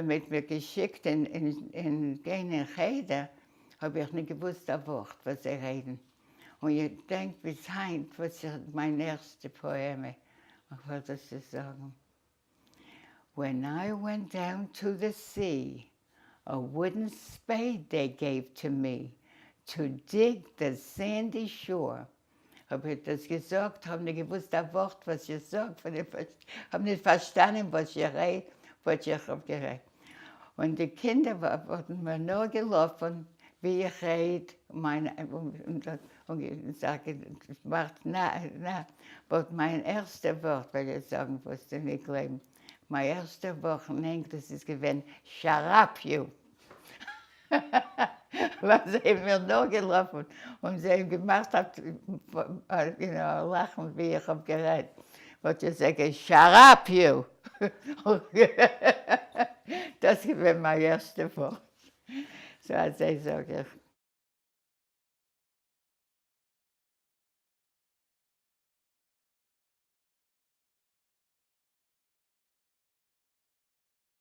mit mir geschickt in gehen Rede, habe ich nicht gewusst, ein Wort, was sie reden. Und ich denke bis heute, was ist meine erste Poeme. Ich wollte das sagen. When I went down to the sea, a wooden spade they gave to me to dig the sandy shore. Habe ich das gesagt, habe nicht gewusst, ein Wort, was ich sage, habe nicht verstanden, was ich rede, was ich habe geredet. Und die Kinder wurden mir nur gelaufen, wie ich rede, und ich sage, das macht na. Aber mein erstes Wort, weil ich sagen, was du nicht glauben, mein erstes Wort in Englisch ist gewesen, shut up, you. Weil sie mir nur gelaufen und sie gemacht hat, lachen, wie ich habe geredet. Und ich sage, shut up, you. Das war mein erstes Wort. So als ich sage,